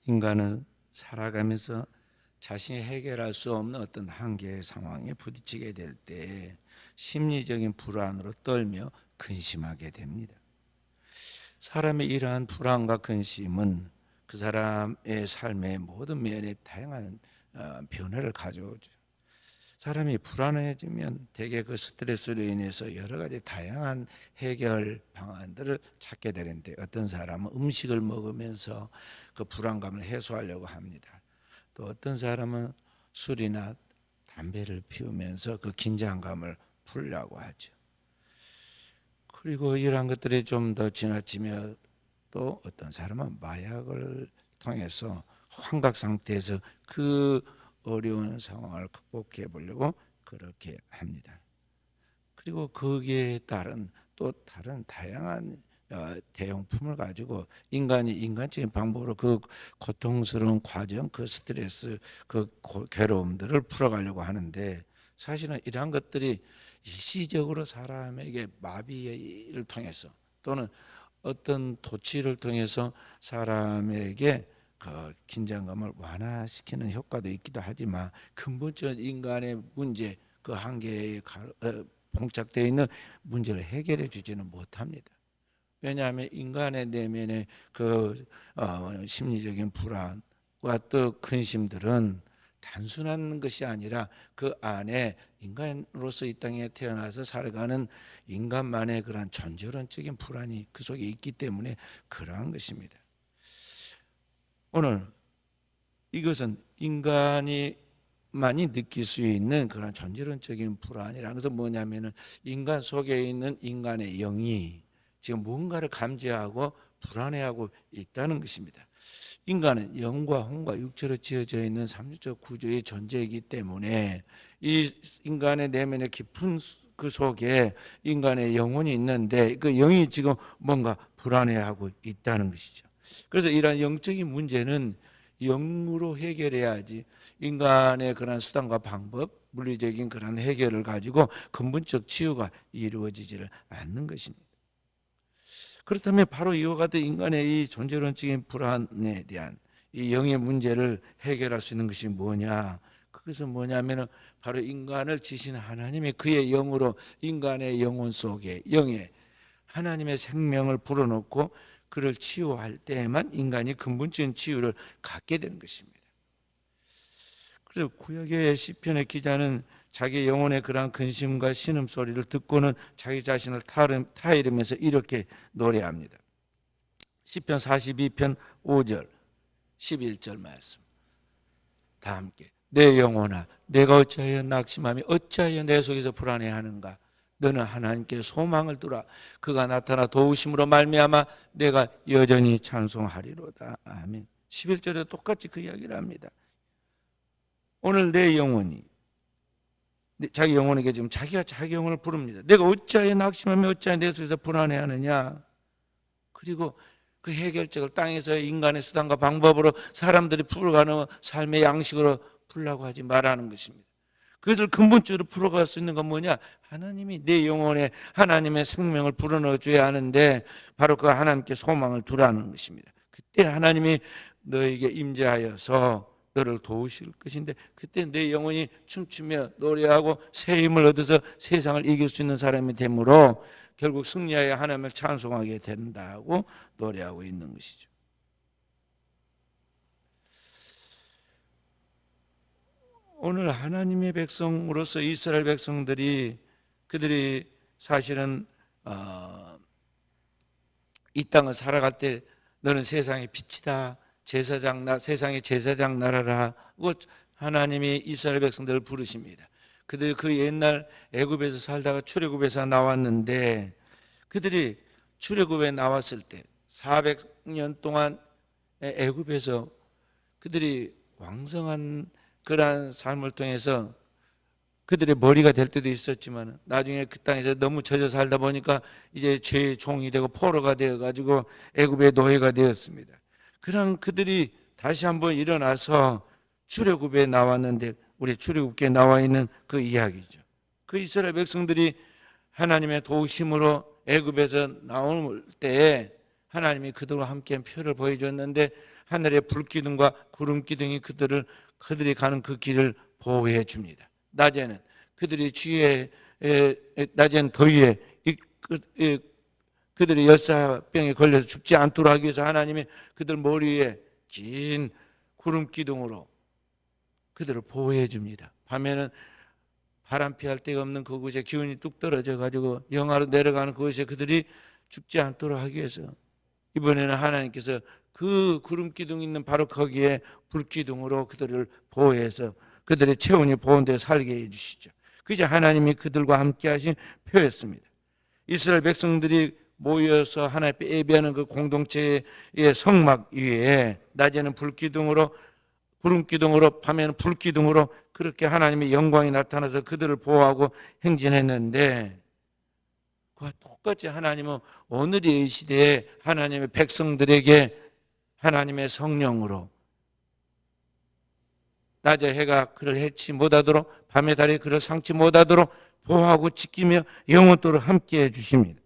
인간은 살아가면서 자신이 해결할 수 없는 어떤 한계의 상황에 부딪히게 될 때 심리적인 불안으로 떨며 근심하게 됩니다. 사람의 이러한 불안과 근심은 그 사람의 삶의 모든 면에 다양한 변화를 가져오죠. 사람이 불안해지면 대개 그 스트레스로 인해서 여러 가지 다양한 해결 방안들을 찾게 되는데, 어떤 사람은 음식을 먹으면서 그 불안감을 해소하려고 합니다. 또 어떤 사람은 술이나 담배를 피우면서 그 긴장감을 풀려고 하죠. 그리고 이러한 것들이 좀 더 지나치면 또 어떤 사람은 마약을 통해서 환각 상태에서 그 어려운 상황을 극복해 보려고 그렇게 합니다. 그리고 거기에 따른 또 다른 다양한 대용품을 가지고 인간이 인간적인 방법으로 그 고통스러운 과정, 그 스트레스, 그 괴로움들을 풀어가려고 하는데, 사실은 이러한 것들이 일시적으로 사람에게 마비를 통해서 또는 어떤 도치를 통해서 사람에게 그 긴장감을 완화시키는 효과도 있기도 하지만, 근본적인 인간의 문제, 그 한계에 봉착되어 있는 문제를 해결해 주지는 못합니다. 왜냐하면 인간의 내면의 그 심리적인 불안과 또 근심들은 단순한 것이 아니라 그 안에 인간으로서 이 땅에 태어나서 살아가는 인간만의 그러한 전절원적인 불안이 그 속에 있기 때문에 그러한 것입니다. 오늘 이것은 인간이 많이 느낄 수 있는 그런 전질원적인 불안이라는 것은 뭐냐면은, 인간 속에 있는 인간의 영이 지금 뭔가를 감지하고 불안해하고 있다는 것입니다. 인간은 영과 혼과 육체로 지어져 있는 삼위적 구조의 존재이기 때문에 이 인간의 내면의 깊은 그 속에 인간의 영혼이 있는데, 그 영이 지금 뭔가 불안해하고 있다는 것이죠. 그래서 이러한 영적인 문제는 영으로 해결해야지, 인간의 그런 수단과 방법, 물리적인 그런 해결을 가지고 근본적 치유가 이루어지지를 않는 것입니다. 그렇다면 바로 이와 같은 인간의 이 존재론적인 불안에 대한 이 영의 문제를 해결할 수 있는 것이 뭐냐? 그것은 뭐냐면은 바로 인간을 지신 하나님의 그의 영으로 인간의 영혼 속에 영에 하나님의 생명을 불어넣고 그를 치유할 때에만 인간이 근본적인 치유를 갖게 되는 것입니다. 그래서 구약의 시편의 기자는 자기 영혼의 그러한 근심과 신음소리를 듣고는 자기 자신을 타이르면서 이렇게 노래합니다. 시편 42편 5절 11절 말씀 다 함께. 내 영혼아, 내가 어찌하여 낙심하며 어찌하여 내 속에서 불안해하는가? 너는 하나님께 소망을 두라. 그가 나타나 도우심으로 말미암아 내가 여전히 찬송하리로다. 아멘. 11절에 똑같이 그 이야기를 합니다. 오늘 내 영혼이, 자기 영혼에게 지금 자기가 자기 영혼을 부릅니다. 내가 어찌하여 낙심하며 어찌하여 내 속에서 불안해하느냐? 그리고 그 해결책을 땅에서의 인간의 수단과 방법으로 사람들이 풀어가는 삶의 양식으로 풀라고 하지 말라는 것입니다. 그것을 근본적으로 풀어갈 수 있는 건 뭐냐? 하나님이 내 영혼에 하나님의 생명을 불어넣어 줘야 하는데, 바로 그 하나님께 소망을 두라는 것입니다. 그때 하나님이 너에게 임재하여서 너를 도우실 것인데, 그때 내 영혼이 춤추며 노래하고 새 힘을 얻어서 세상을 이길 수 있는 사람이 되므로 결국 승리하여 하나님을 찬송하게 된다고 노래하고 있는 것이죠. 오늘 하나님의 백성으로서 이스라엘 백성들이, 그들이 사실은 이 땅을 살아갈 때 너는 세상의 빛이다, 세상의 제사장 나라라고 하나님이 이스라엘 백성들을 부르십니다. 그들 그 옛날 애굽에서 살다가 출애굽에서 나왔는데, 그들이 출애굽에 나왔을 때 400년 동안 애굽에서 그들이 왕성한 그러한 삶을 통해서 그들의 머리가 될 때도 있었지만, 나중에 그 땅에서 너무 젖어 살다 보니까 이제 죄의 종이 되고 포로가 되어가지고 애굽의 노예가 되었습니다. 그런 그들이 다시 한번 일어나서 출애굽에 나왔는데, 우리 출애굽기에 나와 있는 그 이야기죠. 그 이스라엘 백성들이 하나님의 도우심으로 애굽에서 나올 때에 하나님이 그들과 함께 표를 보여줬는데 하늘의 불기둥과 구름기둥이 그들이 가는 그 길을 보호해 줍니다. 낮에는 그들이 낮에는 더위에 그들이 열사병에 걸려서 죽지 않도록 하기 위해서 하나님이 그들 머리에 긴 구름기둥으로 그들을 보호해 줍니다. 밤에는 바람 피할 데가 없는 그곳에 기온이 뚝 떨어져 가지고 영하로 내려가는 그곳에 그들이 죽지 않도록 하기 위해서 이번에는 하나님께서 그 구름기둥 있는 바로 거기에 불기둥으로 그들을 보호해서 그들의 체온이 보온되어 살게 해주시죠. 그저 하나님이 그들과 함께 하신 표였습니다. 이스라엘 백성들이 모여서 하나님 앞에 예배하는 그 공동체의 성막 위에 낮에는 불기둥으로 구름기둥으로 밤에는 불기둥으로 그렇게 하나님의 영광이 나타나서 그들을 보호하고 행진했는데 그와 똑같이 하나님은 오늘의 시대에 하나님의 백성들에게 하나님의 성령으로 낮에 해가 그를 해치 못하도록 밤에 달이 그를 상치 못하도록 보호하고 지키며 영원토록 함께해 주십니다.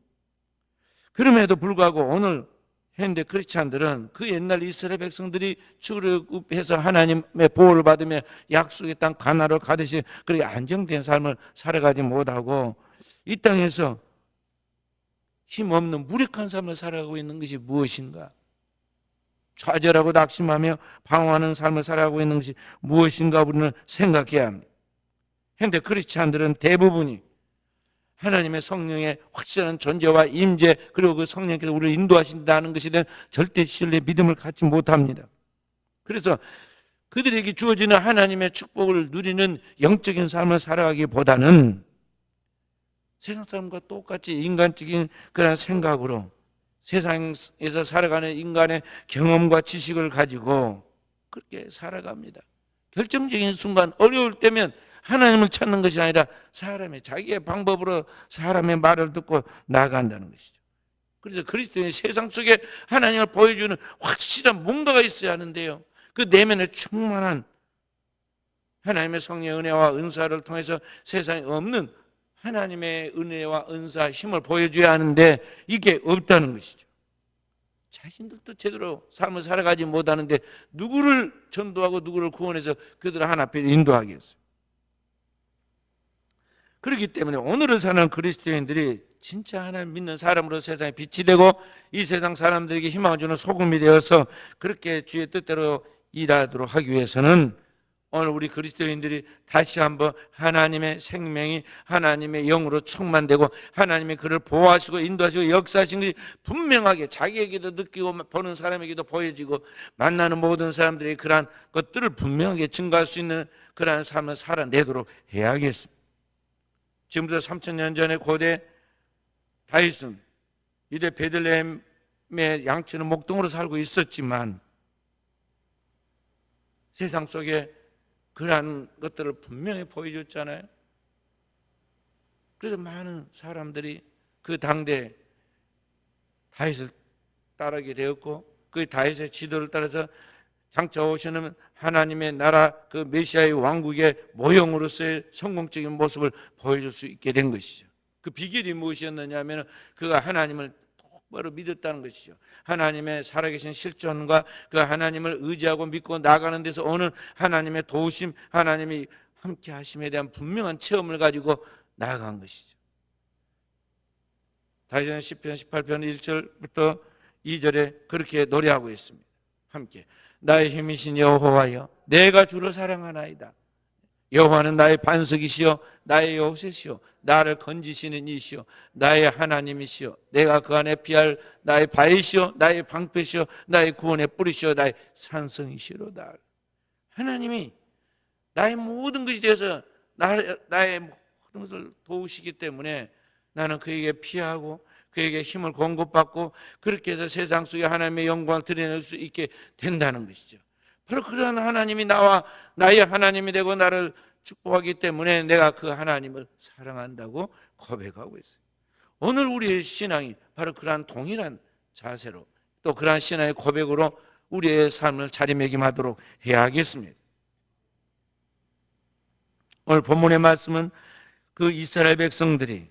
그럼에도 불구하고 오늘 현대 크리스찬들은 그 옛날 이스라엘 백성들이 출애굽해서 하나님의 보호를 받으며 약속의 땅 가나안으로 가듯이 그렇게 안정된 삶을 살아가지 못하고 이 땅에서 힘없는 무력한 삶을 살아가고 있는 것이 무엇인가? 좌절하고 낙심하며 방황하는 삶을 살아가고 있는 것이 무엇인가 우리는 생각해야 합니다. 현대 크리스찬들은 대부분이 하나님의 성령의 확실한 존재와 임재 그리고 그 성령께서 우리를 인도하신다는 것에 대한 절대 신뢰 믿음을 갖지 못합니다. 그래서 그들에게 주어지는 하나님의 축복을 누리는 영적인 삶을 살아가기보다는 세상 사람과 똑같이 인간적인 그런 생각으로 세상에서 살아가는 인간의 경험과 지식을 가지고 그렇게 살아갑니다. 결정적인 순간 어려울 때면 하나님을 찾는 것이 아니라 사람의 자기의 방법으로 사람의 말을 듣고 나아간다는 것이죠. 그래서 그리스도인의 세상 속에 하나님을 보여주는 확실한 뭔가가 있어야 하는데요. 그 내면에 충만한 하나님의 성령의 은혜와 은사를 통해서 세상에 없는 하나님의 은혜와 은사 힘을 보여줘야 하는데 이게 없다는 것이죠. 자신들도 제대로 삶을 살아가지 못하는데 누구를 전도하고 누구를 구원해서 그들을 하나님 앞에 인도하겠어요. 그렇기 때문에 오늘을 사는 그리스도인들이 진짜 하나님 믿는 사람으로 세상에 빛이 되고 이 세상 사람들에게 희망을 주는 소금이 되어서 그렇게 주의 뜻대로 일하도록 하기 위해서는 오늘 우리 그리스도인들이 다시 한번 하나님의 생명이 하나님의 영으로 충만되고 하나님이 그를 보호하시고 인도하시고 역사하신 것이 분명하게 자기에게도 느끼고 보는 사람에게도 보여지고 만나는 모든 사람들이 그러한 것들을 분명하게 증거할 수 있는 그러한 삶을 살아내도록 해야겠습니다. 지금부터 3000년 전에 고대 다윗은 이제 베들레헴의 양치는 목동으로 살고 있었지만 세상 속에 그러한 것들을 분명히 보여줬잖아요. 그래서 많은 사람들이 그 당대 다윗을 따르게 되었고 그 다윗의 지도를 따라서 장차 오시는 하나님의 나라 그 메시아의 왕국의 모형으로서의 성공적인 모습을 보여줄 수 있게 된 것이죠. 그 비결이 무엇이었느냐 하면 그가 하나님을 똑바로 믿었다는 것이죠. 하나님의 살아계신 실존과 그 하나님을 의지하고 믿고 나가는 데서 오는 하나님의 도우심, 하나님이 함께 하심에 대한 분명한 체험을 가지고 나아간 것이죠. 다윗은 시편 18편 1절부터 2절에 그렇게 노래하고 있습니다. 함께 나의 힘이신 여호와여 내가 주를 사랑하나이다. 여호와는 나의 반석이시여 나의 요새시여 나를 건지시는 이시여 나의 하나님이시여 내가 그 안에 피할 나의 바위시여 나의 방패시여 나의 구원의 뿌리시여 나의 산성이시로다. 하나님이 나의 모든 것이 되어서 나의 모든 것을 도우시기 때문에 나는 그에게 피하고 그에게 힘을 공급받고 그렇게 해서 세상 속에 하나님의 영광을 드러낼 수 있게 된다는 것이죠. 바로 그런 하나님이 나의 하나님이 되고 나를 축복하기 때문에 내가 그 하나님을 사랑한다고 고백하고 있어요. 오늘 우리의 신앙이 바로 그러한 동일한 자세로 또 그러한 신앙의 고백으로 우리의 삶을 자리매김하도록 해야 하겠습니다. 오늘 본문의 말씀은 그 이스라엘 백성들이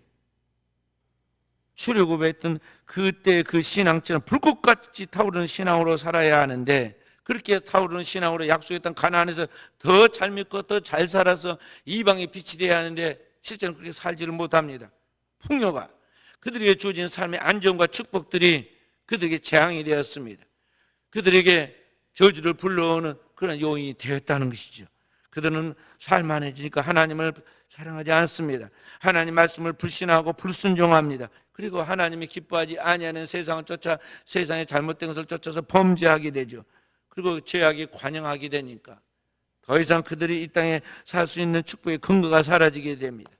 출애굽했던 그때 그 신앙처럼 불꽃같이 타오르는 신앙으로 살아야 하는데, 그렇게 타오르는 신앙으로 약속했던 가나안에서 더 잘 믿고 더 잘 살아서 이방의 빛이 되어야 하는데 실제는 그렇게 살지를 못합니다. 풍요가, 그들에게 주어진 삶의 안정과 축복들이 그들에게 재앙이 되었습니다. 그들에게 저주를 불러오는 그런 요인이 되었다는 것이죠. 그들은 살만해지니까 하나님을 사랑하지 않습니다. 하나님 말씀을 불신하고 불순종합니다. 그리고 하나님이 기뻐하지 아니하는 세상을 쫓아 세상의 잘못된 것을 쫓아서 범죄하게 되죠. 그리고 죄악에 관영하게 되니까 더 이상 그들이 이 땅에 살 수 있는 축복의 근거가 사라지게 됩니다.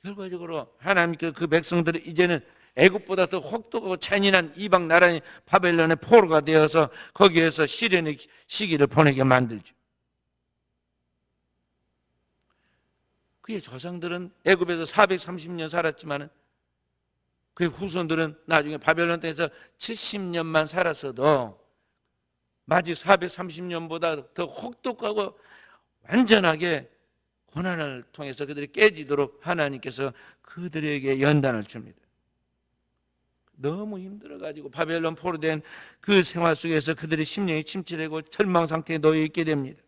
결과적으로 하나님께 그 백성들은 이제는 애굽보다 더 혹독하고 잔인한 이방 나라인 바벨론의 포로가 되어서 거기에서 시련의 시기를 보내게 만들죠. 그의 조상들은 애굽에서 430년 살았지만 그의 후손들은 나중에 바벨론 땅에서 70년만 살았어도 마치 430년보다 더 혹독하고 완전하게 고난을 통해서 그들이 깨지도록 하나님께서 그들에게 연단을 줍니다. 너무 힘들어가지고 바벨론 포로된 그 생활 속에서 그들의 심령이 침체되고 절망 상태에 놓여 있게 됩니다.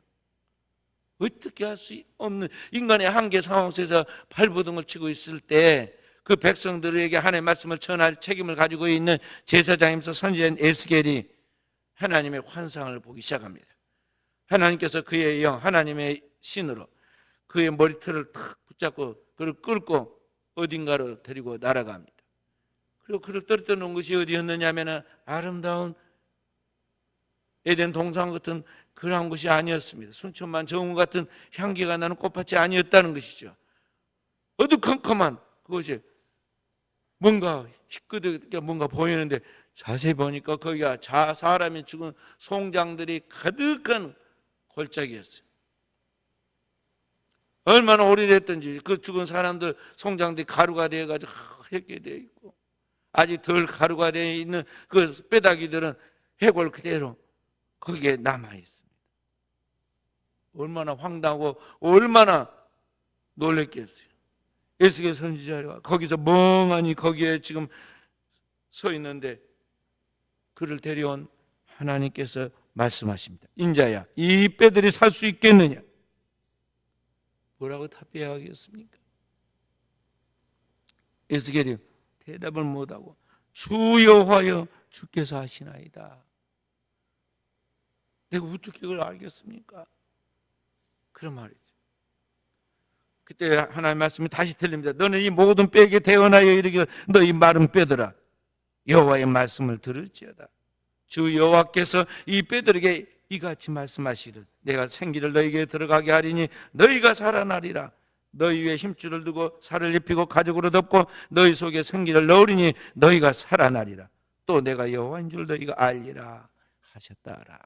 어떻게 할 수 없는 인간의 한계 상황 속에서 발버둥을 치고 있을 때 그 백성들에게 하나님의 말씀을 전할 책임을 가지고 있는 제사장이면서 선지자인 에스겔이 하나님의 환상을 보기 시작합니다. 하나님께서 그의 영, 하나님의 신으로 그의 머리털을 탁 붙잡고 그를 끌고 어딘가로 데리고 날아갑니다. 그리고 그를 떨어뜨려 놓은 것이 어디였느냐 하면 아름다운 에덴 동산 같은 그런 것이 아니었습니다. 순천만 정원 같은 향기가 나는 꽃밭이 아니었다는 것이죠. 어두컴컴한 그것이 뭔가 희끗하게 뭔가 보이는데 자세히 보니까 거기가 사람이 죽은 송장들이 가득한 골짜기였어요. 얼마나 오래됐던지 그 죽은 사람들 송장들이 가루가 되어가지고 하얗게 되어 있고, 아직 덜 가루가 되어 있는 그 뼈다귀들은 해골 그대로 거기에 남아 있습니다. 얼마나 황당하고 얼마나 놀랬겠어요. 에스겔 선지자가 거기서 멍하니 거기에 지금 서 있는데 그를 데려온 하나님께서 말씀하십니다. 인자야, 이 뼈들이 살 수 있겠느냐? 뭐라고 답해야 하겠습니까? 에스겔이 대답을 못하고 주 여호와여 주께서 하시나이다. 내가 어떻게 그걸 알겠습니까? 그런 말이죠. 그때 하나님의 말씀이 다시 들립니다. 너는 이 모든 뼈에게 대언하여 이르기를 너희 마른 뼈들아 여호와의 말씀을 들을지어다. 주 여호와께서 이 뼈들에게 이같이 말씀하시듯 내가 생기를 너희에게 들어가게 하리니 너희가 살아나리라. 너희 위에 힘줄을 두고 살을 입히고 가죽으로 덮고 너희 속에 생기를 넣으리니 너희가 살아나리라. 또 내가 여호와인 줄 너희가 알리라 하셨다라.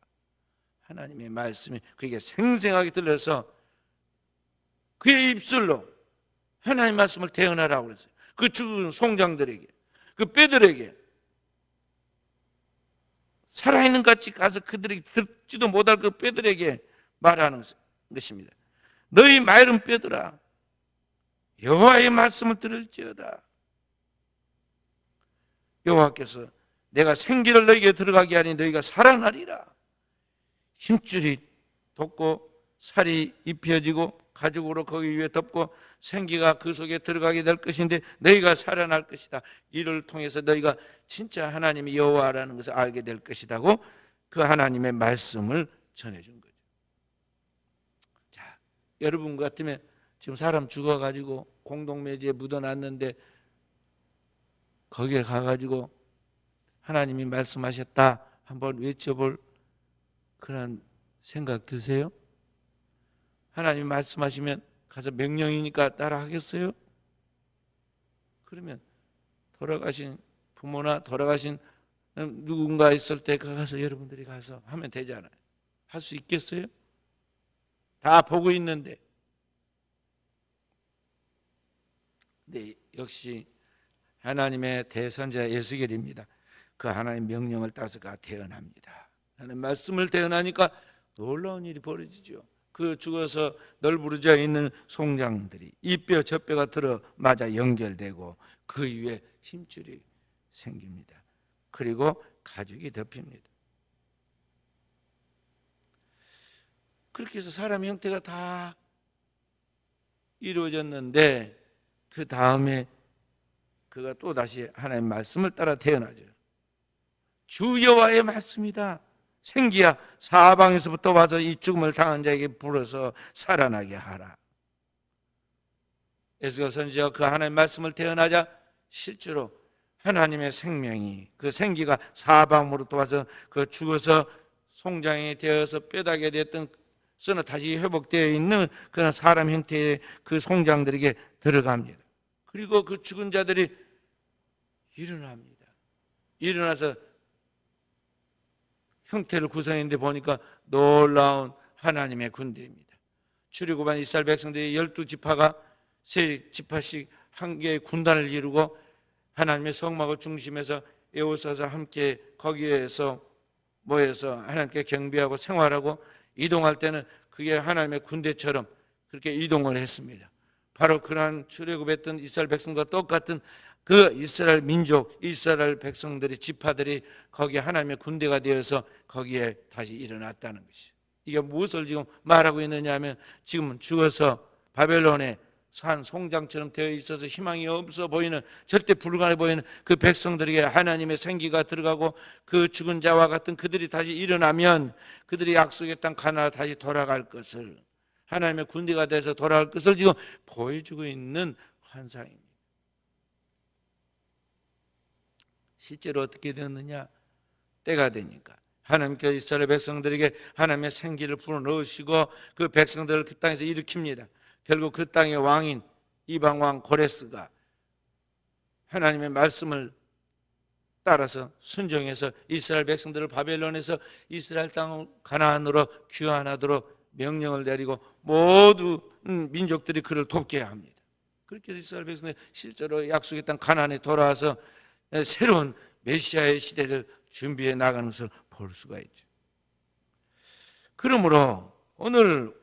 하나님의 말씀이 그에게 생생하게 들려서 그의 입술로 하나님의 말씀을 대언하라고 그랬어요. 그 죽은 송장들에게, 그 뼈들에게 살아있는 같이 가서 그들에게 듣지도 못할 그 뼈들에게 말하는 것입니다. 너희 마른 뼈들아 여호와의 말씀을 들을지어다. 여호와께서 내가 생기를 너희에게 들어가게 하니 너희가 살아나리라. 힘줄이 돋고 살이 입혀지고 가죽으로 거기 위에 덮고 생기가 그 속에 들어가게 될 것인데 너희가 살아날 것이다. 이를 통해서 너희가 진짜 하나님이 여호와라는 것을 알게 될 것이라고 그 하나님의 말씀을 전해준 거죠. 자, 여러분 같으면 지금 사람 죽어가지고 공동묘지에 묻어놨는데 거기에 가가지고 하나님이 말씀하셨다 한번 외쳐볼 그런 생각 드세요? 하나님이 말씀하시면 가서 명령이니까 따라 하겠어요? 그러면 돌아가신 부모나 돌아가신 누군가 있을 때 가서 여러분들이 가서 하면 되잖아요. 할 수 있겠어요? 다 보고 있는데. 네, 역시 하나님의 대선자 에스겔입니다. 그 하나님의 명령을 따서 그가 대언합니다. 하나님 말씀을 대언하니까 놀라운 일이 벌어지죠. 그 죽어서 널브러져 있는 송장들이 이 뼈 저 뼈가 들어 맞아 연결되고 그 위에 힘줄이 생깁니다. 그리고 가죽이 덮입니다. 그렇게 해서 사람 형태가 다 이루어졌는데 그 다음에 그가 또 다시 하나님의 말씀을 따라 태어나죠. 주 여호와의 말씀이다. 생기야 사방에서부터 와서 이 죽음을 당한 자에게 불어서 살아나게 하라. 에스겔 선지자가 그 하나님의 말씀을 태어나자 실제로 하나님의 생명이 그 생기가 사방으로부터 와서 그 죽어서 송장이 되어서 뼈다귀가 되었던 쓰나 다시 회복되어 있는 그런 사람 형태의 그 송장들에게 들어갑니다. 그리고 그 죽은 자들이 일어납니다. 일어나서 형태를 구성했는데 보니까 놀라운 하나님의 군대입니다. 출애굽한 이스라엘 백성들이 12지파가 세 지파씩 한 개의 군단을 이루고 하나님의 성막을 중심에서 에워싸서 함께 거기에서 모여서 하나님께 경배하고 생활하고 이동할 때는 그게 하나님의 군대처럼 그렇게 이동을 했습니다. 바로 그러한 출애굽했던 이스라엘 백성과 똑같은 그 이스라엘 민족, 이스라엘 백성들이 지파들이 거기에 하나님의 군대가 되어서 거기에 다시 일어났다는 것이죠. 이게 무엇을 지금 말하고 있느냐 하면 지금 죽어서 바벨론에 산 송장처럼 되어 있어서 희망이 없어 보이는, 절대 불가능해 보이는 그 백성들에게 하나님의 생기가 들어가고 그 죽은 자와 같은 그들이 다시 일어나면 그들이 약속의 땅 가나안으로 다시 돌아갈 것을, 하나님의 군대가 돼서 돌아갈 것을 지금 보여주고 있는 환상입니다. 실제로 어떻게 되었느냐? 때가 되니까 하나님께서 이스라엘 백성들에게 하나님의 생기를 불어넣으시고 그 백성들을 그 땅에서 일으킵니다. 결국 그 땅의 왕인 이방왕 고레스가 하나님의 말씀을 따라서 순종해서 이스라엘 백성들을 바벨론에서 이스라엘 땅 가나안으로 귀환하도록 명령을 내리고 모든 민족들이 그를 돕게 합니다. 그렇게 해서 이스라엘 백성들이 실제로 약속의 땅 가나안에 돌아와서 새로운 메시아의 시대를 준비해 나가는 것을 볼 수가 있죠. 그러므로 오늘을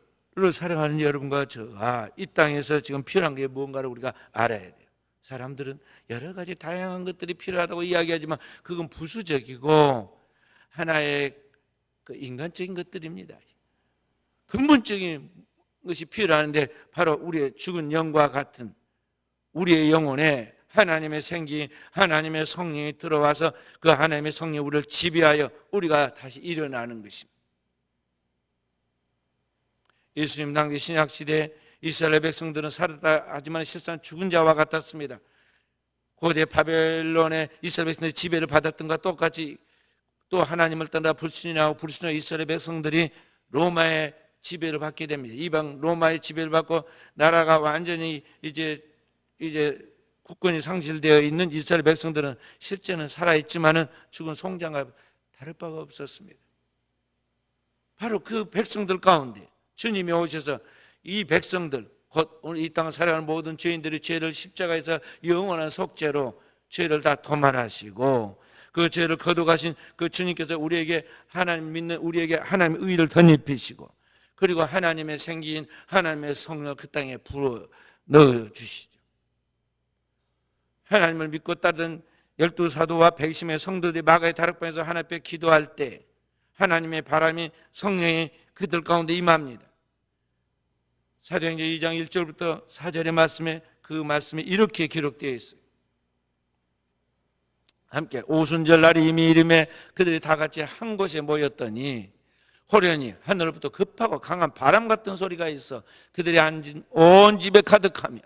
살아가는 여러분과 저가 이 땅에서 지금 필요한 게 무언가를 우리가 알아야 돼요. 사람들은 여러 가지 다양한 것들이 필요하다고 이야기하지만 그건 부수적이고 하나의 그 인간적인 것들입니다. 근본적인 것이 필요한데 바로 우리의 죽은 영과 같은 우리의 영혼에 하나님의 생기, 하나님의 성령이 들어와서 그 하나님의 성령이 우리를 지배하여 우리가 다시 일어나는 것입니다. 예수님 당시 신약시대 이스라엘 백성들은 살았다 하지만 실상 죽은 자와 같았습니다. 고대 바벨론의 이스라엘 백성들이 지배를 받았던 것과 똑같이 또 하나님을 떠나 불신하고 불신하는 이스라엘 백성들이 로마의 지배를 받게 됩니다. 이방 로마의 지배를 받고 나라가 완전히 이제 국권이 상실되어 있는 이스라엘 백성들은 실제는 살아있지만은 죽은 송장과 다를 바가 없었습니다. 바로 그 백성들 가운데 주님이 오셔서 이 백성들, 곧 오늘 이 땅을 살아가는 모든 죄인들의 죄를 십자가에서 영원한 속죄로 죄를 다 도말하시고 그 죄를 거둬가신 그 주님께서 우리에게 하나님 믿는 우리에게 하나님의 의를 덧입히시고 그리고 하나님의 생기인 하나님의 성령을 그 땅에 불어 넣어주시죠. 하나님을 믿고 따르던 12사도와 120명의 성도들이 마가의 다락방에서 하나님 앞에 기도할 때 하나님의 바람이 성령이 그들 가운데 임합니다. 사도행전 2장 1절부터 4절의 말씀에 그 말씀이 이렇게 기록되어 있어요. 함께 오순절 날이 이미 이름에 그들이 다 같이 한 곳에 모였더니 호련히 하늘로부터 급하고 강한 바람 같은 소리가 있어 그들이 앉은 온 집에 가득하며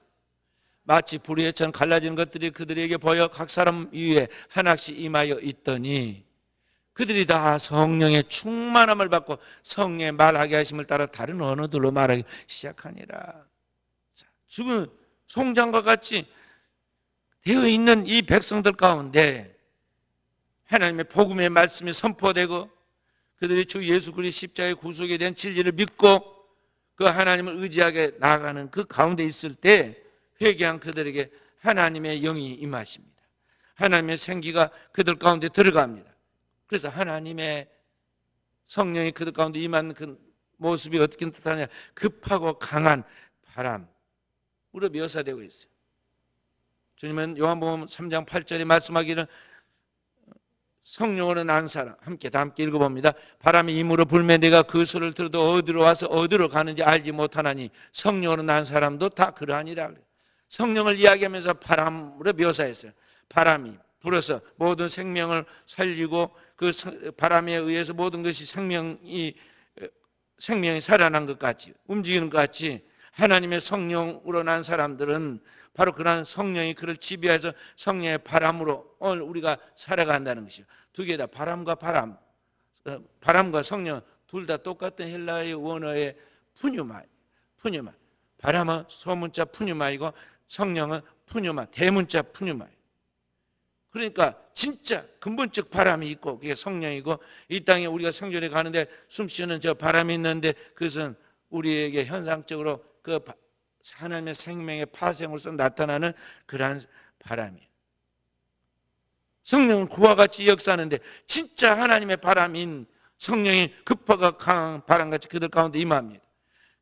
마치 불의처럼 갈라지는 것들이 그들에게 보여 각 사람 위에 하나씩 임하여 있더니 그들이 다 성령의 충만함을 받고 성령의 말하게 하심을 따라 다른 언어들로 말하기 시작하니라. 죽은 송장과 같이 되어 있는 이 백성들 가운데 하나님의 복음의 말씀이 선포되고 그들이 주 예수 그리스도의 십자가의 구속에 대한 진리를 믿고 그 하나님을 의지하게 나아가는 그 가운데 있을 때 회개한 그들에게 하나님의 영이 임하십니다. 하나님의 생기가 그들 가운데 들어갑니다. 그래서 하나님의 성령이 그들 가운데 임하는 그 모습이 어떻게 뜻하냐? 급하고 강한 바람으로 묘사되고 있어요. 주님은 요한복음 3장 8절에 말씀하기를 성령으로 난 사람, 다 함께 읽어봅니다. 바람이 임으로 불면 내가 그 소리를 들어도 어디로 와서 어디로 가는지 알지 못하나니 성령으로 난 사람도 다 그러하니라 그래요. 성령을 이야기하면서 바람으로 묘사했어요. 바람이 불어서 모든 생명을 살리고 그 바람에 의해서 모든 것이 생명이 살아난 것 같이 움직이는 것 같이 하나님의 성령으로 난 사람들은 바로 그러한 성령이 그를 지배해서 성령의 바람으로 오늘 우리가 살아간다는 것이죠. 두 개 다 바람과 바람과 성령 둘 다 똑같은 헬라의 원어의 푸뉴마. 바람은 소문자 푸뉴마이고 성령은 푸뉴마, 대문자 푸뉴마예요. 그러니까 진짜 근본적 바람이 있고 그게 성령이고 이 땅에 우리가 생존해 가는데 숨쉬는 저 바람이 있는데 그것은 우리에게 현상적으로 그 하나님의 생명의 파생으로서 나타나는 그러한 바람이에요. 성령은 그와 같이 역사하는데 진짜 하나님의 바람인 성령이 급하고 강한 바람같이 그들 가운데 임합니다.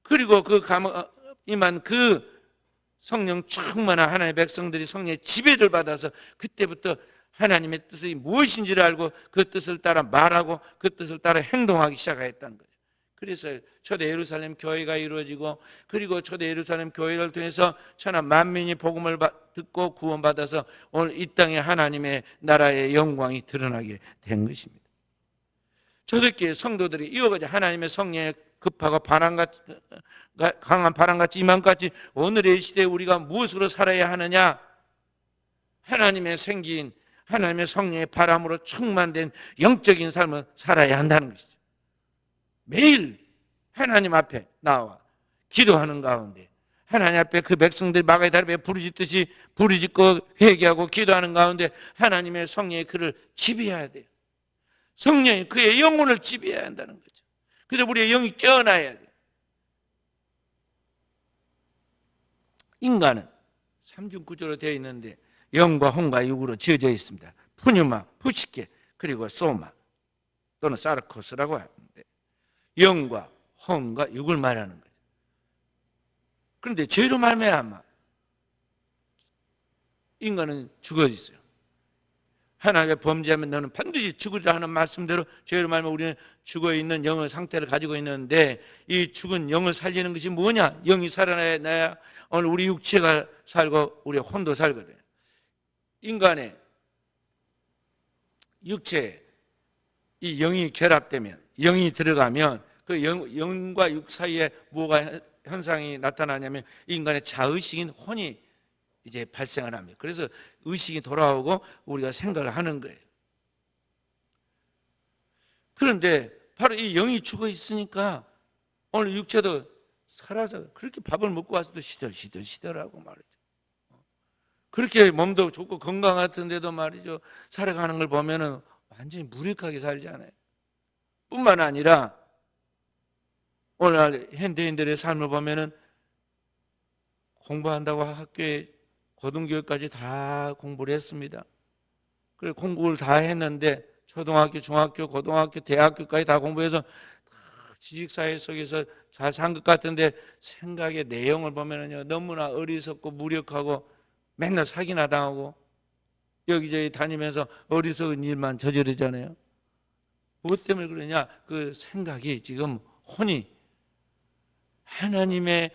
그리고 그 임한 그 성령 충만한 하나님의 백성들이 성령의 지배를 받아서 그때부터 하나님의 뜻이 무엇인지를 알고 그 뜻을 따라 말하고 그 뜻을 따라 행동하기 시작했다는 거예요. 그래서 초대 예루살렘 교회가 이루어지고 그리고 초대 예루살렘 교회를 통해서 천하 만민이 복음을 듣고 구원받아서 오늘 이 땅에 하나님의 나라의 영광이 드러나게 된 것입니다. 초대교회 성도들이 이어가지 하나님의 성령의 급하고 강한 바람같이 이만같이 오늘의 시대에 우리가 무엇으로 살아야 하느냐? 하나님의 생긴 하나님의 성령의 바람으로 충만된 영적인 삶을 살아야 한다는 것이죠. 매일 하나님 앞에 나와 기도하는 가운데 하나님 앞에 그 백성들이 마가의 다리에 부르짖듯이 부르짖고 회개하고 기도하는 가운데 하나님의 성령이 그를 지배해야 돼요. 성령이 그의 영혼을 지배해야 한다는 거죠. 그래서 우리의 영이 깨어나야 돼요. 인간은 삼중 구조로 되어 있는데 영과 혼과 육으로 지어져 있습니다. 푸뉴마, 푸시케, 그리고 소마 또는 사르코스라고 하는데 영과 혼과 육을 말하는 거죠. 그런데 죄로 말미암아 인간은 죽어 있어요. 하나님의 범죄하면 너는 반드시 죽으리라 하는 말씀대로 죄로 말미암아 우리는 죽어 있는 영의 상태를 가지고 있는데 이 죽은 영을 살리는 것이 뭐냐? 영이 살아나야 오늘 우리 육체가 살고 우리 혼도 살거든요. 인간의 육체에 이 영이 결합되면 영이 들어가면 그 영과 육 사이에 뭐가 현상이 나타나냐면 인간의 자의식인 혼이 이제 발생을 합니다. 그래서 의식이 돌아오고 우리가 생각을 하는 거예요. 그런데 바로 이 영이 죽어 있으니까 오늘 육체도 살아서 그렇게 밥을 먹고 와서도 시들시들하고 말이죠. 그렇게 몸도 좋고 건강 같은데도 말이죠. 살아가는 걸 보면은 완전히 무력하게 살잖아요. 뿐만 아니라 오늘날 현대인들의 삶을 보면은 공부한다고 학교에 고등교육까지 다 공부를 했습니다. 그래 공부를 다 했는데 초등학교, 중학교, 고등학교, 대학교까지 다 공부해서 지식사회 속에서 잘 산 것 같은데 생각의 내용을 보면은요 너무나 어리석고 무력하고 맨날 사기나 당하고 여기저기 다니면서 어리석은 일만 저지르잖아요. 무엇 때문에 그러냐? 그 생각이 지금 혼이 하나님의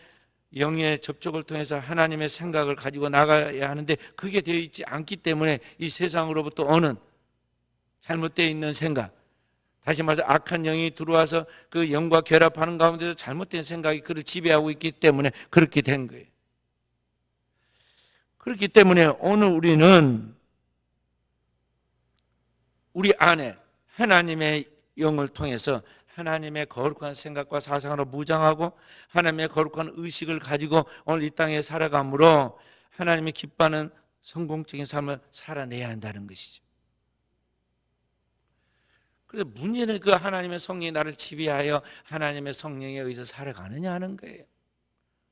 영의 접촉을 통해서 하나님의 생각을 가지고 나가야 하는데 그게 되어 있지 않기 때문에 이 세상으로부터 오는 잘못되어 있는 생각, 다시 말해서 악한 영이 들어와서 그 영과 결합하는 가운데서 잘못된 생각이 그를 지배하고 있기 때문에 그렇게 된 거예요. 그렇기 때문에 오늘 우리는 우리 안에 하나님의 영을 통해서 하나님의 거룩한 생각과 사상으로 무장하고 하나님의 거룩한 의식을 가지고 오늘 이 땅에 살아감으로 하나님이 기뻐하는 성공적인 삶을 살아내야 한다는 것이죠. 그래서 문제는 그 하나님의 성령이 나를 지배하여 하나님의 성령에 의해서 살아가느냐 하는 거예요.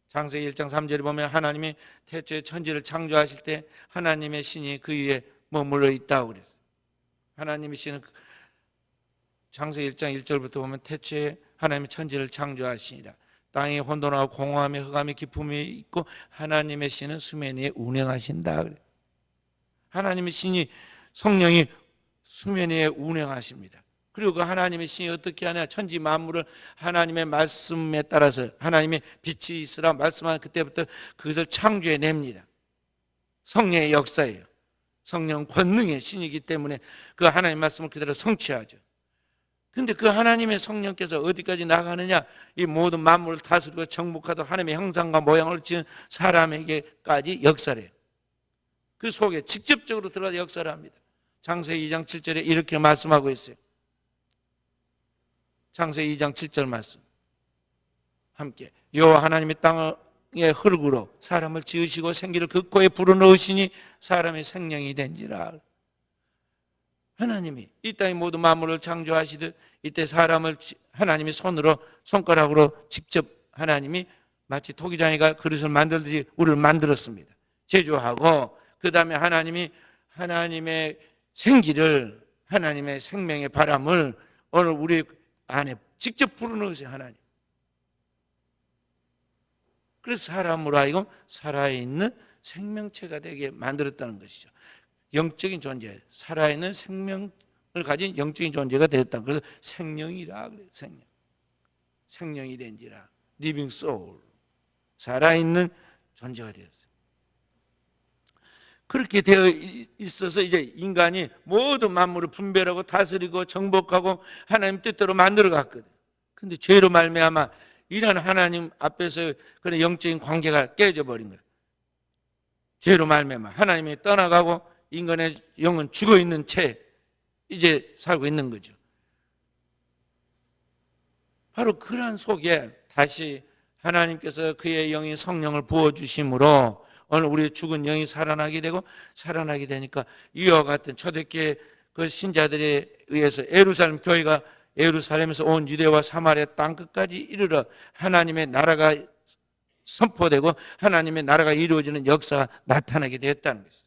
창세기 1장 3절에 보면 하나님이 태초에 천지를 창조하실 때 하나님의 신이 그 위에 머물러 있다고 그랬어요. 하나님의 신은 창세기 1장 1절부터 보면 태초에 하나님이 천지를 창조하시니라. 땅에 혼돈하고 공허함에 흑암에 기품이 있고 하나님의 신은 수면 위에 운행하신다 그래요. 하나님의 신이 성령이 수면 위에 운행하십니다. 그리고 그 하나님의 신이 어떻게 하냐? 천지 만물을 하나님의 말씀에 따라서 하나님의 빛이 있으라 말씀한 그때부터 그것을 창조해 냅니다. 성령의 역사예요. 성령 권능의 신이기 때문에 그 하나님의 말씀을 그대로 성취하죠. 근데 그 하나님의 성령께서 어디까지 나가느냐? 이 모든 만물을 다스리고 정복하도록 하나님의 형상과 모양을 지은 사람에게까지 역사를 해요. 그 속에 직접적으로 들어가서 역사를 합니다. 창세기 2장 7절에 이렇게 말씀하고 있어요. 창세기 2장 7절 말씀 함께 여호와 하나님이 땅의 흙으로 사람을 지으시고 생기를 그 코에 불어넣으시니 사람의 생명이 된지라. 하나님이 이 땅의 모든 만물을 창조하시듯 이때 사람을 하나님이 손가락으로 직접 하나님이 마치 토기장이가 그릇을 만들듯이 우리를 만들었습니다. 제조하고 그 다음에 하나님이 하나님의 생기를 하나님의 생명의 바람을 오늘 우리 안에 직접 불어넣으세요. 하나님. 그래서 사람으로 하여금 살아있는 생명체가 되게 만들었다는 것이죠. 영적인 존재, 살아있는 생명을 가진 영적인 존재가 되었다. 그래서 생명이라 그래요. 생명이 된지라. living soul. 살아있는 존재가 되었어요. 그렇게 되어 있어서 이제 인간이 모든 만물을 분별하고 다스리고 정복하고 하나님 뜻대로 만들어 갔거든. 근데 죄로 말미암아 이런 하나님 앞에서 그런 영적인 관계가 깨져 버린 거예요. 죄로 말미암아 하나님이 떠나가고 인간의 영은 죽어 있는 채 이제 살고 있는 거죠. 바로 그러한 속에 다시 하나님께서 그의 영인 성령을 부어주심으로 오늘 우리의 죽은 영이 살아나게 되고 살아나게 되니까 이와 같은 초대교회 그 신자들에 의해서 예루살렘 교회가 예루살렘에서 온 유대와 사마리아 땅끝까지 이르러 하나님의 나라가 선포되고 하나님의 나라가 이루어지는 역사가 나타나게 되었다는 것이죠.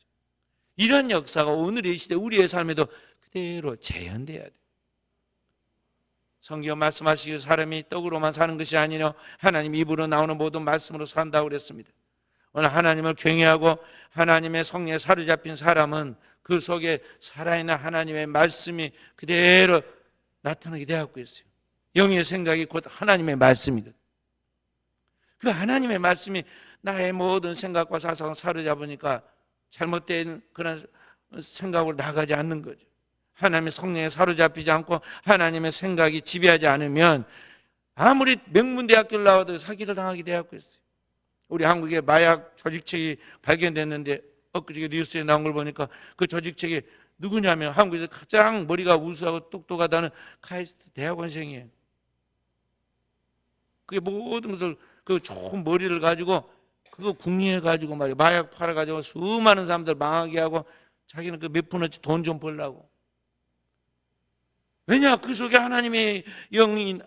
이런 역사가 오늘 이 시대 우리의 삶에도 그대로 재현돼야 돼요. 성경 말씀하시기를 사람이 떡으로만 사는 것이 아니라 하나님 입으로 나오는 모든 말씀으로 산다고 그랬습니다. 오늘 하나님을 경외하고 하나님의 성령에 사로잡힌 사람은 그 속에 살아있는 하나님의 말씀이 그대로 나타나게 되었고 있어요. 영의 생각이 곧 하나님의 말씀이거든. 그 하나님의 말씀이 나의 모든 생각과 사상을 사로잡으니까 잘못된 그런 생각으로 나가지 않는 거죠. 하나님의 성령에 사로잡히지 않고 하나님의 생각이 지배하지 않으면 아무리 명문대학교를 나와도 사기를 당하게 되었고 있어요. 우리 한국에 마약 조직책이 발견됐는데 엊그저께 뉴스에 나온 걸 보니까 그 조직책이 누구냐면 한국에서 가장 머리가 우수하고 똑똑하다는 카이스트 대학원생이에요. 그게 모든 것을 그 좋은 머리를 가지고 그거 궁리해 가지고 말이야 마약 팔아 가지고 수많은 사람들 망하게 하고 자기는 그 몇 푼어치 돈 좀 벌라고. 왜냐? 그 속에 하나님의 영이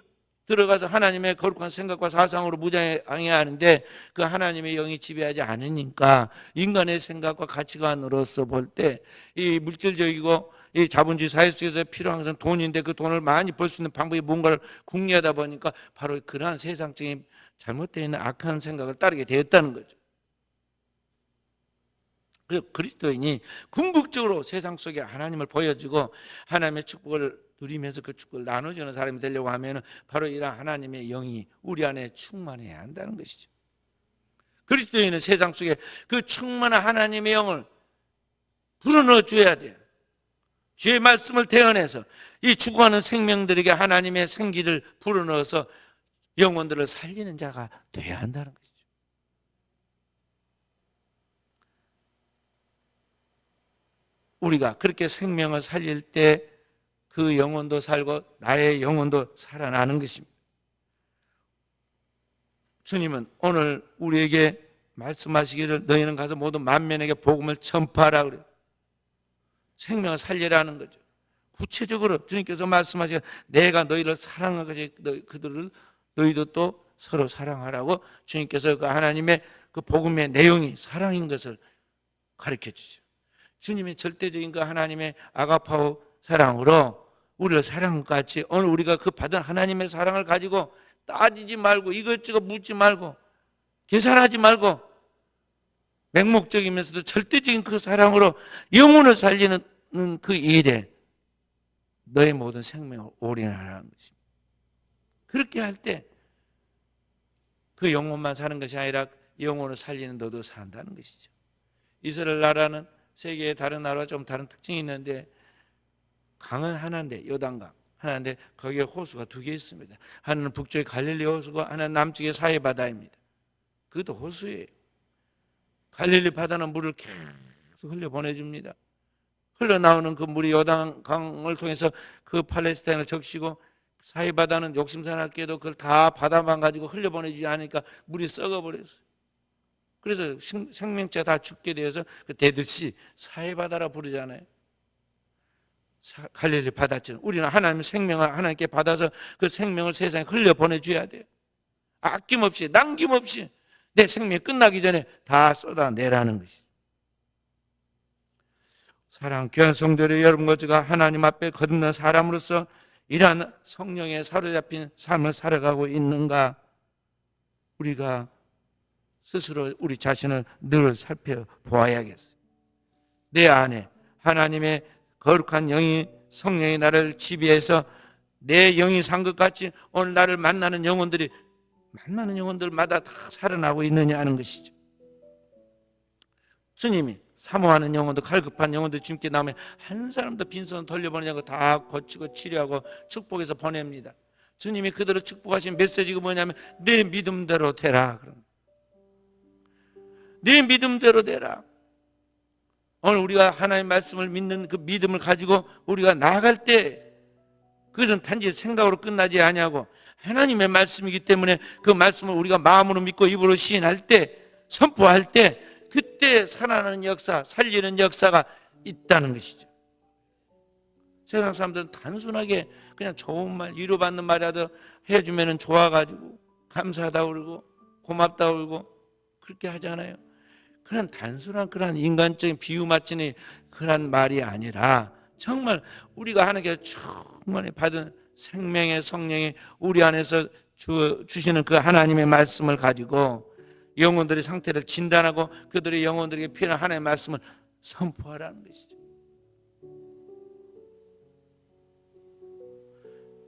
들어가서 하나님의 거룩한 생각과 사상으로 무장해야 하는데 그 하나님의 영이 지배하지 않으니까 인간의 생각과 가치관으로서 볼 때 이 물질적이고 이 자본주의 사회 속에서 필요한 것은 돈인데 그 돈을 많이 벌 수 있는 방법이 뭔가를 궁리하다 보니까 바로 그러한 세상적인 잘못되어 있는 악한 생각을 따르게 되었다는 거죠. 그래서 그리스도인이 궁극적으로 세상 속에 하나님을 보여주고 하나님의 축복을 누리면서 그 축복을 나눠주는 사람이 되려고 하면 바로 이런 하나님의 영이 우리 안에 충만해야 한다는 것이죠. 그리스도인은 세상 속에 그 충만한 하나님의 영을 불어넣어 줘야 돼요. 주의 말씀을 대언해서 이 죽어가는 생명들에게 하나님의 생기를 불어넣어서 영혼들을 살리는 자가 돼야 한다는 것이죠. 우리가 그렇게 생명을 살릴 때 그 영혼도 살고 나의 영혼도 살아나는 것입니다. 주님은 오늘 우리에게 말씀하시기를 너희는 가서 모든 만민에게 복음을 전파하라 그래요. 생명을 살리라는 거죠. 구체적으로 주님께서 말씀하시기를 내가 너희를 사랑한 것이 그들을 너희도 또 서로 사랑하라고 주님께서 그 하나님의 그 복음의 내용이 사랑인 것을 가르쳐 주죠. 주님의 절대적인 그 하나님의 아가파오 사랑으로 우리를 사랑한 것 같이 오늘 우리가 그 받은 하나님의 사랑을 가지고 따지지 말고 이것저것 묻지 말고 계산하지 말고 맹목적이면서도 절대적인 그 사랑으로 영혼을 살리는 그 일에 너의 모든 생명을 올인하라는 것입니다. 그렇게 할 때 그 영혼만 사는 것이 아니라 영혼을 살리는 너도 산다는 것이죠. 이스라엘 나라는 세계의 다른 나라와 좀 다른 특징이 있는데, 강은 하나인데, 요단강 하나인데 거기에 호수가 두 개 있습니다. 하나는 북쪽의 갈릴리 호수고 하나는 남쪽의 사해 바다입니다. 그것도 호수예요. 갈릴리 바다는 물을 계속 흘려 보내줍니다. 흘러나오는 그 물이 요단강을 통해서 그 팔레스타인을 적시고, 사해 바다는 욕심산악게도 그걸 다 바다만 가지고 흘려보내주지 않으니까 물이 썩어버렸어요. 그래서 생명체가 다 죽게 되어서 그 대듯이 사해 바다라 부르잖아요. 갈릴리 바다처럼 우리는 하나님의 생명을 하나님께 받아서 그 생명을 세상에 흘려보내줘야 돼요. 아낌없이 남김없이 내 생명이 끝나기 전에 다 쏟아내라는 것이죠. 사랑 귀한 성도들 여러분과 제가 하나님 앞에 거듭난 사람으로서 이러한 성령에 사로잡힌 삶을 살아가고 있는가, 우리가 스스로 우리 자신을 늘 살펴보아야겠어요. 내 안에 하나님의 거룩한 영이, 성령이 나를 지배해서 내 영이 산 것 같이 오늘 나를 만나는 영혼들마다 다 살아나고 있느냐 하는 것이죠. 주님이 사모하는 영혼도, 갈급한 영혼도 주님께 나오면 한 사람도 빈손 돌려보내냐고 다 고치고 치료하고 축복해서 보냅니다. 주님이 그대로 축복하신 메시지가 뭐냐면 내 믿음대로 되라. 내 믿음대로 되라. 오늘 우리가 하나님의 말씀을 믿는 그 믿음을 가지고 우리가 나아갈 때 그것은 단지 생각으로 끝나지 아니하고 하나님의 말씀이기 때문에 그 말씀을 우리가 마음으로 믿고 입으로 시인할 때, 선포할 때 그때 살아나는 역사, 살리는 역사가 있다는 것이죠. 세상 사람들은 단순하게 그냥 좋은 말, 위로받는 말이라도 해주면 좋아가지고 감사하다 그러고 고맙다 그러고 그렇게 하잖아요. 그런 단순한 그런 인간적인 비유 맞추는 그런 말이 아니라 정말 우리가 하나님께 충만히 받은 생명의 성령이 우리 안에서 주시는 그 하나님의 말씀을 가지고 영혼들의 상태를 진단하고 그들의 영혼들에게 필요한 하나님의 말씀을 선포하라는 것이죠.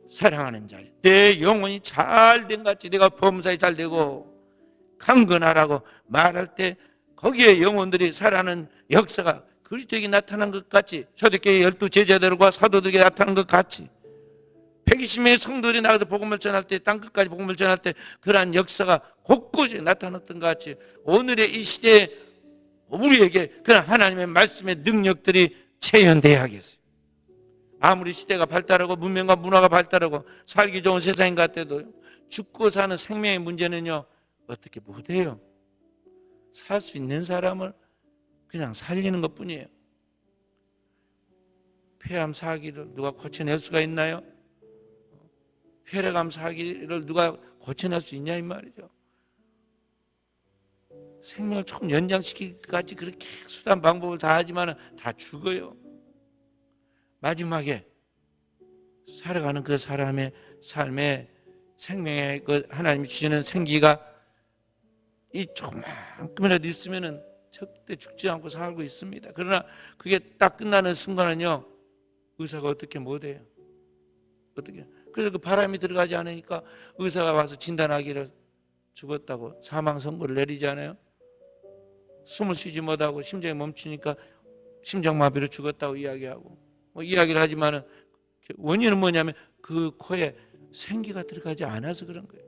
사랑하는 자, 내 영혼이 잘된 같이 내가 범사에 잘되고 강건하라고 말할 때 거기에 영혼들이 살아나는 역사가 그리스도에게 나타난 것 같이, 초대교회 12 제자들과 사도들에게 나타난 것 같이 120명의 성도들이 나가서 복음을 전할 때, 땅끝까지 복음을 전할 때 그러한 역사가 곳곳에 나타났던 것 같이 오늘의 이 시대에 우리에게 그런 하나님의 말씀의 능력들이 체현돼야겠어요. 아무리 시대가 발달하고 문명과 문화가 발달하고 살기 좋은 세상인 것 같아도 죽고 사는 생명의 문제는요, 어떻게 못해요. 살 수 있는 사람을 그냥 살리는 것 뿐이에요. 폐암 사기를 누가 고쳐낼 수가 있나요? 혈액암 사기를 누가 고쳐낼 수 있냐 이 말이죠. 생명을 조금 연장시키기까지 그렇게 수단 방법을 다 하지만 다 죽어요. 마지막에 살아가는 그 사람의 삶에 생명의 그 하나님이 주시는 생기가 이 조금만큼이라도 있으면은 절대 죽지 않고 살고 있습니다. 그러나 그게 딱 끝나는 순간은요, 의사가 어떻게 못해요. 어떻게? 그래서 그 바람이 들어가지 않으니까 의사가 와서 진단하기를 죽었다고 사망 선고를 내리잖아요. 숨을 쉬지 못하고 심장이 멈추니까 심장마비로 죽었다고 이야기하고 이야기를 하지만은 원인은 뭐냐면 그 코에 생기가 들어가지 않아서 그런 거예요.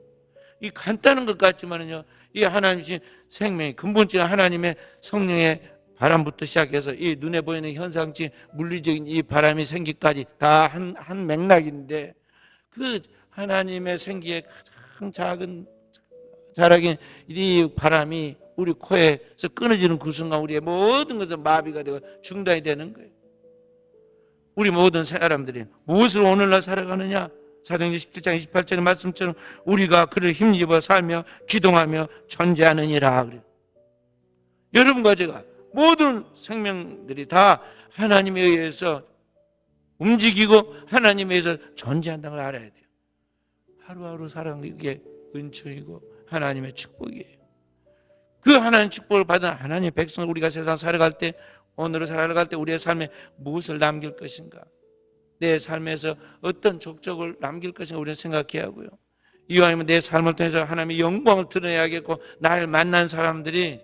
이 간단한 것 같지만은요, 이 하나님의 생명의 근본적인 하나님의 성령의 바람부터 시작해서 이 눈에 보이는 현상치 물리적인 이 바람이 생기까지 다 한 맥락인데, 그 하나님의 생기의 가장 작은 자락인 이 바람이 우리 코에서 끊어지는 그 순간 우리의 모든 것은 마비가 되고 중단이 되는 거예요. 우리 모든 사람들이 무엇으로 오늘날 살아가느냐? 사도행전 17장 28절의 말씀처럼 우리가 그를 힘입어 살며 기동하며 존재하느니라 그래요. 여러분과 제가 모든 생명들이 다 하나님에 의해서 움직이고 하나님에 의해서 존재한다는 걸 알아야 돼요. 하루하루 살아가는 게 은총이고 하나님의 축복이에요. 그 하나님 축복을 받은 하나님의 백성을 우리가 세상 살아갈 때, 오늘을 살아갈 때 우리의 삶에 무엇을 남길 것인가, 내 삶에서 어떤 족적을 남길 것인가 우리는 생각해야 하고요. 이왕이면 내 삶을 통해서 하나님의 영광을 드러내야겠고, 나를 만난 사람들이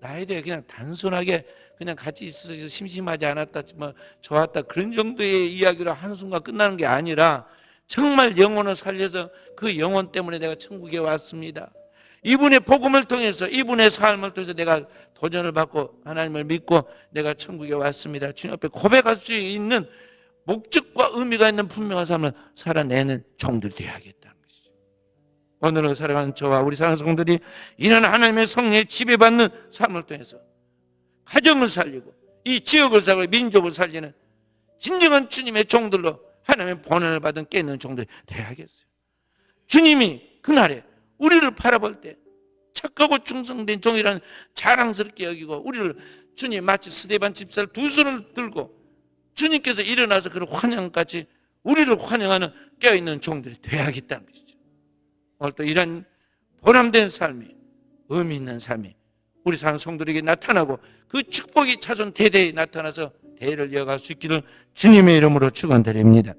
나에 대해 그냥 단순하게 그냥 같이 있어서 심심하지 않았다, 뭐 좋았다, 그런 정도의 이야기로 한순간 끝나는 게 아니라 정말 영혼을 살려서 그 영혼 때문에 내가 천국에 왔습니다, 이분의 복음을 통해서, 이분의 삶을 통해서 내가 도전을 받고 하나님을 믿고 내가 천국에 왔습니다, 주님 앞에 고백할 수 있는 목적과 의미가 있는 분명한 삶을 살아내는 종들이 되어야겠다는 것이죠. 오늘을 살아가는 저와 우리 사랑하는 성도들이 이런 하나님의 성령에 지배받는 삶을 통해서 가정을 살리고 이 지역을 살리고 민족을 살리는 진정한 주님의 종들로 하나님의 본연을 받은 깨있는 종들이 되어야겠어요. 주님이 그날에 우리를 바라볼 때 착하고 충성된 종이라는 자랑스럽게 여기고, 우리를 주님 마치 스데반 집사를 두 손을 들고 주님께서 일어나서 그런 환영같이 우리를 환영하는 깨어있는 종들이 되어야겠다는 것이죠. 오늘 또 이런 보람된 삶이, 의미 있는 삶이 우리 사는 성도들에게 나타나고 그 축복이 차손 대대에 나타나서 대를 이어갈 수 있기를 주님의 이름으로 축원드립니다.